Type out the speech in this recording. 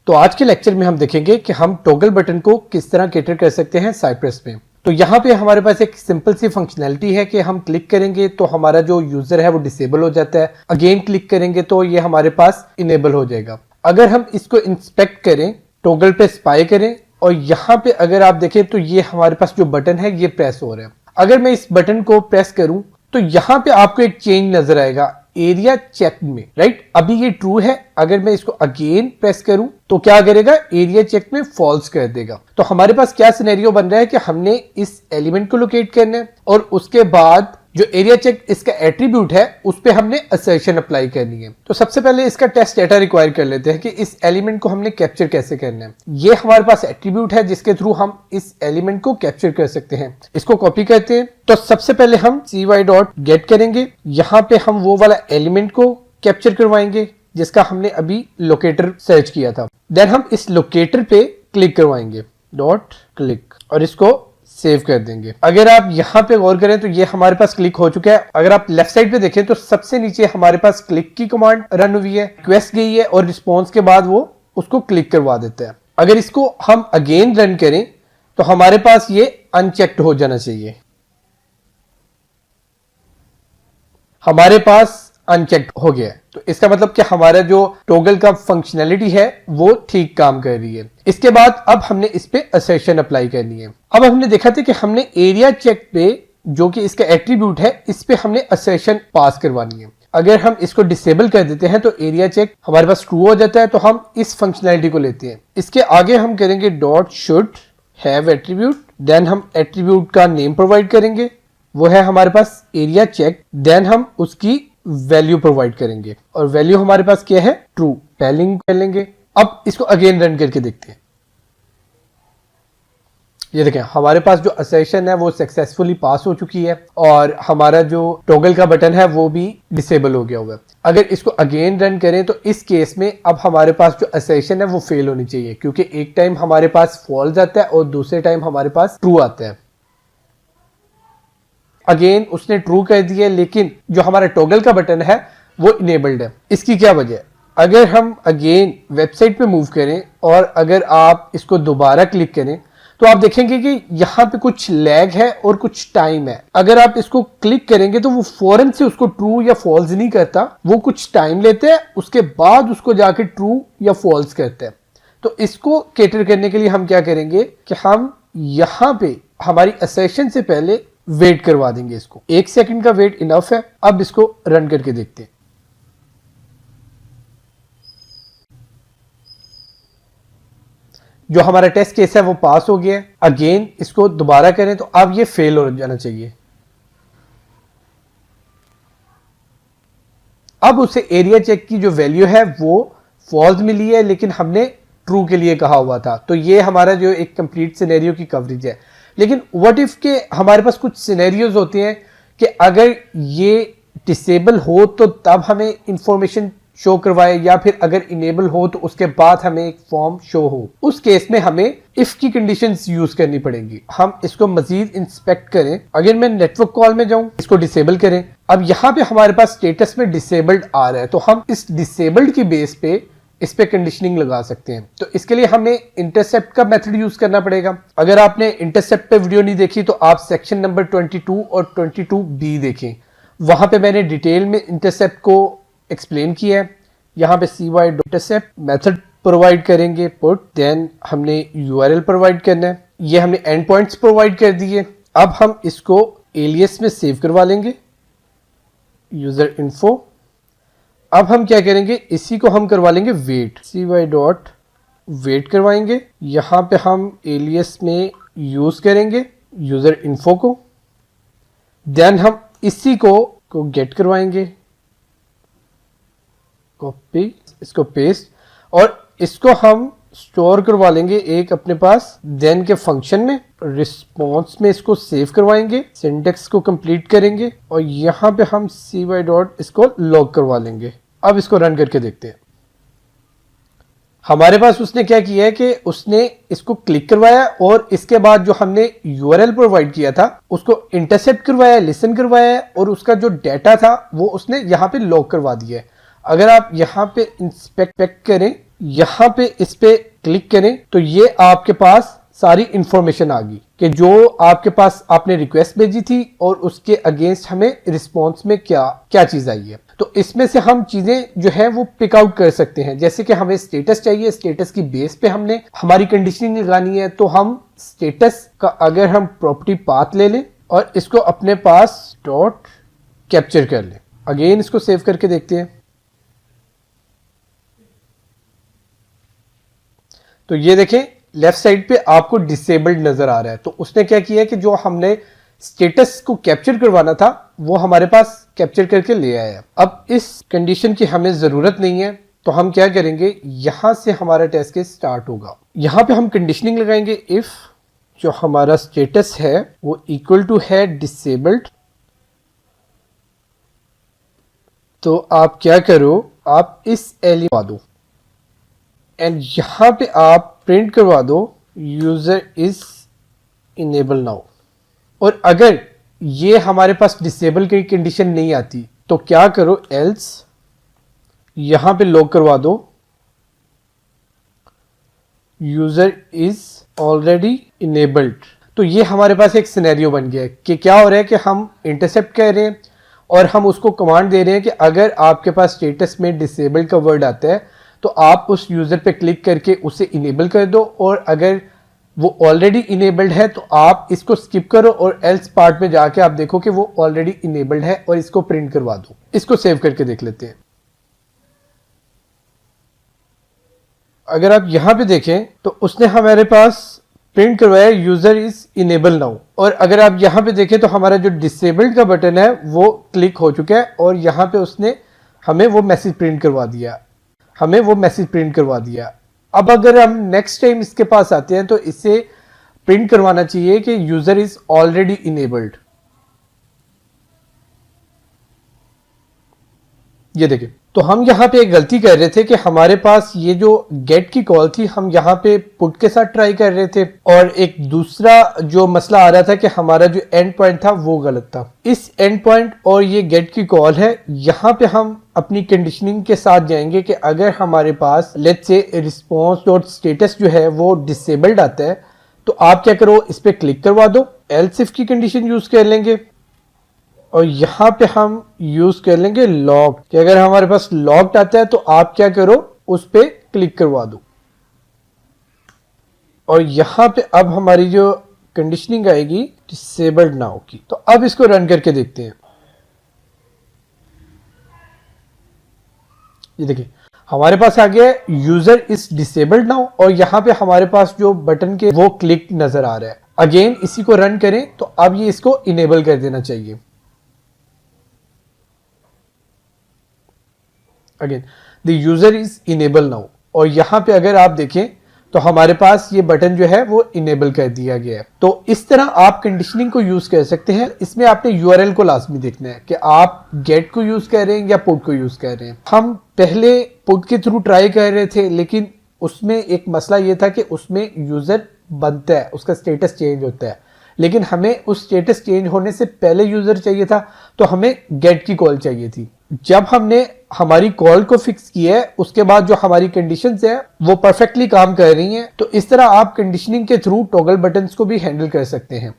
तो आज के लेक्चर में हम देखेंगे कि हम टॉगल बटन को किस तरह कैटर कर सकते हैं साइप्रस में। तो यहाँ पे हमारे पास एक सिंपल सी फंक्शनैलिटी है कि हम क्लिक करेंगे तो हमारा जो यूजर है वो डिसेबल हो जाता है, अगेन क्लिक करेंगे तो ये हमारे पास इनेबल हो जाएगा। अगर हम इसको इंस्पेक्ट करें, टॉगल पे स्पाई करें और यहाँ पे अगर आप देखें तो ये हमारे पास जो बटन है ये प्रेस हो रहा है। अगर मैं इस बटन को प्रेस करूं तो यहाँ पे आपको एक चेंज नजर आएगा एरिया चेक में, राइट। अभी ये ट्रू है, अगर मैं इसको अगेन प्रेस करूं तो क्या करेगा, एरिया चेक में फॉल्स कर देगा। तो हमारे पास क्या सिनेरियो बन रहा है कि हमने इस एलिमेंट को लोकेट करना है और उसके बाद जो एरिया चेक इसका एट्रीब्यूट है उस पे हमने असर्शन अप्लाई करनी है। तो सबसे पहले इसका टेस्ट डेटा रिक्वायर कर लेते हैं कि इस एलिमेंट को हमने कैप्चर कैसे करना है। ये हमारे पास एट्रीब्यूट है जिसके थ्रू हम इस एलिमेंट को कैप्चर कर सकते हैं। इसको कॉपी करते हैं। तो सबसे पहले हम cy.get करेंगे, यहाँ पे हम वो वाला एलिमेंट को कैप्चर करवाएंगे जिसका हमने अभी लोकेटर सर्च किया था। देन हम इस लोकेटर पे क्लिक करवाएंगे, डॉट क्लिक, और इसको सेव कर देंगे। अगर आप यहाँ पे गौर करें तो ये हमारे पास क्लिक हो चुका है। अगर आप लेफ्ट साइड पे देखें तो सबसे नीचे हमारे पास क्लिक की कमांड रन हुई है, रिक्वेस्ट गई है और रिस्पॉन्स के बाद वो उसको क्लिक करवा देता है। अगर इसको हम अगेन रन करें तो हमारे पास ये अनचेक्ड हो जाना चाहिए, हमारे पास अनचेक्ड हो गया है। तो इसका मतलब कि हमारा जो टॉगल का फंक्शनैलिटी है वो ठीक काम कर रही है। इसके बाद अब हमने इस पे असर्शन अप्लाई करनी है। अब हमने देखा था कि हमने एरिया चेक पे जो कि इसका एट्रीब्यूट है इस पे हमने असर्शन पास करवानी है। अगर हम इसको डिसेबल कर देते हैं तो एरिया चेक हमारे पास ट्रू हो जाता है। तो हम इस फंक्शनैलिटी को लेते हैं। इसके आगे हम करेंगे dot should have attribute, then हम एट्रीब्यूट का नेम प्रोवाइड करेंगे, वो है हमारे पास एरिया चेक। देन हम उसकी वैल्यू प्रोवाइड करेंगे और वैल्यू हमारे पास क्या है, ट्रू, पहले कर लेंगे। अब इसको अगेन रन करके देखते हैं। ये देखें हमारे पास जो असर्शन है वो सक्सेसफुली पास हो चुकी है और हमारा जो टॉगल का बटन है वो भी डिसेबल हो गया हुआ है। अगर इसको अगेन रन करें तो इस केस में अब हमारे पास जो असर्शन है वो फेल होनी चाहिए, क्योंकि एक टाइम हमारे पास फॉल्स आता है और दूसरे टाइम हमारे पास ट्रू आता है। अगेन उसने ट्रू कर दिया, लेकिन जो हमारा टॉगल का बटन है वो इनेबल्ड है। इसकी क्या वजह है? अगर हम अगेन वेबसाइट पे मूव करें और अगर आप इसको दोबारा क्लिक करें तो आप देखेंगे कि यहाँ पे कुछ लैग है और कुछ टाइम है। अगर आप इसको क्लिक करेंगे तो वो फौरन से उसको ट्रू या फॉल्स नहीं करता, वो कुछ टाइम लेते हैं, उसके बाद उसको जाके ट्रू या फॉल्स करते हैं। तो इसको कैटर करने के लिए हम क्या करेंगे कि हम यहाँ पे हमारी असर्शन से पहले वेट करवा देंगे। इसको 1 सेकंड का वेट इनफ है। अब इसको रन करके देखते हैं। जो हमारा टेस्ट केस है वो पास हो गया है। अगेन इसको दोबारा करें तो अब ये फेल हो जाना चाहिए। अब उसे एरिया चेक की जो वैल्यू है वो फॉल्स मिली है, लेकिन हमने ट्रू के लिए कहा हुआ था। तो ये हमारा जो एक कंप्लीट सिनेरियो की कवरेज है। लेकिन व्हाट इफ के हमारे पास कुछ सिनेरियोज होते हैं कि अगर ये डिसेबल हो तो तब हमें इंफॉर्मेशन शो करवाए, या फिर अगर इनेबल हो तो उसके बाद हमें एक फॉर्म शो हो। उस केस में हमें इफ की कंडीशंस यूज करनी पड़ेंगी। हम इसको मजीद इंस्पेक्ट करें। अगर मैं नेटवर्क कॉल में जाऊं, इसको डिसेबल करें। अब यहाँ पे हमारे पास स्टेटस में डिसेबल्ड आ रहा है, तो हम इस डिसेबल्ड की बेस पे इस पे कंडीशनिंग लगा सकते हैं। तो इसके लिए हमें इंटरसेप्ट का मेथड यूज करना पड़ेगा। अगर आपने इंटरसेप्ट पे वीडियो नहीं देखी तो आप सेक्शन नंबर 22 और 22B देखें, वहां पे मैंने डिटेल में इंटरसेप्ट को एक्सप्लेन किया है। यहाँ पे cy.intercept मेथड प्रोवाइड करेंगे, पुट, देन हमने URL प्रोवाइड करना है। ये हमने एंड पॉइंट्स प्रोवाइड कर दिए। अब हम इसको एलियस में सेव करवा लेंगे, यूजर इन्फो। अब हम क्या करेंगे, इसी को हम करवा लेंगे वेट, cy.wait करवाएंगे। यहाँ पे हम एलियस में यूज करेंगे यूजर इन्फो को। देन हम इसी को गेट करवाएंगे, कॉपी, इसको पेस्ट, और इसको हम स्टोर करवा लेंगे एक अपने पास। देन के फंक्शन में रिस्पॉन्स में इसको सेव करवाएंगे, सिंटेक्स को कंप्लीट करेंगे और यहाँ पे हम cy. इसको लॉग करवा लेंगे। अब इसको रन करके देखते हैं। हमारे पास उसने क्या किया है कि उसने इसको क्लिक करवाया और इसके बाद जो हमने URL प्रोवाइड किया था उसको इंटरसेप्ट करवाया, लिसन करवाया और उसका जो डेटा था वो उसने यहाँ पे लॉग करवा दिया है। अगर आप यहाँ पे इंस्पेक्ट करें, यहाँ पे इस पे क्लिक करें तो ये आपके पास सारी इंफॉर्मेशन आ गई कि जो आपके पास आपने रिक्वेस्ट भेजी थी और उसके अगेंस्ट हमें रिस्पॉन्स में क्या क्या चीज आई है। तो इसमें से हम चीजें जो है वो पिक आउट कर सकते हैं, जैसे कि हमें स्टेटस चाहिए, स्टेटस की बेस पे हमने हमारी कंडीशनिंग लगानी है, तो हम स्टेटस का अगर हम प्रॉपर्टी पाथ ले लें और इसको अपने पास डॉट कैप्चर कर लें। अगेन इसको सेव करके देखते हैं। तो ये देखें लेफ्ट साइड पे आपको डिसेबल्ड नजर आ रहा है। तो उसने क्या किया कि जो हमने स्टेटस को कैप्चर करवाना था वो हमारे पास कैप्चर करके ले आया। अब इस कंडीशन की हमें जरूरत नहीं है, तो हम क्या करेंगे, यहां से हमारा टेस्ट केस स्टार्ट होगा। यहां पे हम कंडीशनिंग लगाएंगे, इफ जो हमारा स्टेटस है वो इक्वल टू है डिसेबल्ड, तो आप क्या करो, आप इस एलिमेंट दो एंड यहां पे आप प्रिंट करवा दो यूजर इज इनेबल नाउ। और अगर ये हमारे पास डिसेबल की कंडीशन नहीं आती तो क्या करो, एल्स यहां पे लॉग करवा दो यूजर इज ऑलरेडी इनेबल्ड। तो ये हमारे पास एक सिनेरियो बन गया है कि क्या हो रहा है कि हम इंटरसेप्ट कर रहे हैं और हम उसको कमांड दे रहे हैं कि अगर आपके पास स्टेटस में डिसेबल्ड का वर्ड आता है तो आप उस यूजर पे क्लिक करके उसे इनेबल कर दो, और अगर वो ऑलरेडी इनेबल्ड है तो आप इसको स्किप करो और एल्स पार्ट में जाके आप देखो कि वो ऑलरेडी इनेबल्ड है और इसको प्रिंट करवा दो। इसको सेव करके देख लेते हैं। अगर आप यहां पे देखें तो उसने हमारे पास प्रिंट करवाया यूजर इज इनेबल नाउ, और अगर आप यहां पे देखें तो हमारा जो डिसेबल्ड का बटन है वो क्लिक हो चुका है और यहां पे उसने हमें वो मैसेज प्रिंट करवा दिया। अब अगर हम नेक्स्ट टाइम इसके पास आते हैं तो इसे प्रिंट करवाना चाहिए कि यूजर इज ऑलरेडी इनेबल्ड। ये देखिए, तो हम यहां पे एक गलती कर रहे थे कि हमारे पास ये जो गेट की कॉल थी हम यहां पे पुट के साथ ट्राई कर रहे थे, और एक दूसरा जो मसला आ रहा था कि हमारा जो एंड पॉइंट था वो गलत था। इस एंड पॉइंट और ये गेट की कॉल है, यहां पे हम अपनी कंडीशनिंग के साथ जाएंगे कि अगर हमारे पास let's say response dot status जो है वो डिसेबल्ड आता है तो आप क्या करो, इस पे क्लिक करवा दो, एल्स इफ की कंडीशन यूज कर लेंगे और यहां पे हम यूज कर लेंगे लॉग, कि अगर हमारे पास लॉग्ड आता है तो आप क्या करो, उस पे क्लिक करवा दो। और यहां पे अब हमारी जो कंडीशनिंग आएगी डिसेबल्ड नाउ की। तो अब इसको रन करके देखते हैं। ये देखिए हमारे पास आ गया यूजर इज डिसेबल्ड नाउ, और यहां पे हमारे पास जो बटन के वो क्लिक नजर आ रहा है। अगेन इसी को रन करें तो अब ये इसको इनेबल कर देना चाहिए। Again the user is enable now, और यहां पे अगर आप देखें तो हमारे पास ये बटन जो है वो इनेबल कर दिया गया है। तो इस तरह आप कंडीशनिंग को यूज कर सकते हैं। इसमें आपने यूआरएल को लाजमी देखना है कि आप गेट को यूज कर रहे हैं या पुट को यूज कर रहे हैं। हम पहले पुट के थ्रू ट्राई कर रहे थे, लेकिन उसमें एक मसला ये था कि उसमें यूजर बनता है, उसका स्टेटस चेंज होता है, लेकिन हमें उस स्टेटस चेंज होने से पहले यूजर चाहिए था, तो हमें गेट की कॉल चाहिए थी। जब हमने हमारी कॉल को फिक्स किया है उसके बाद जो हमारी कंडीशंस है वो परफेक्टली काम कर रही हैं। तो इस तरह आप कंडीशनिंग के थ्रू टॉगल बटन्स को भी हैंडल कर सकते हैं।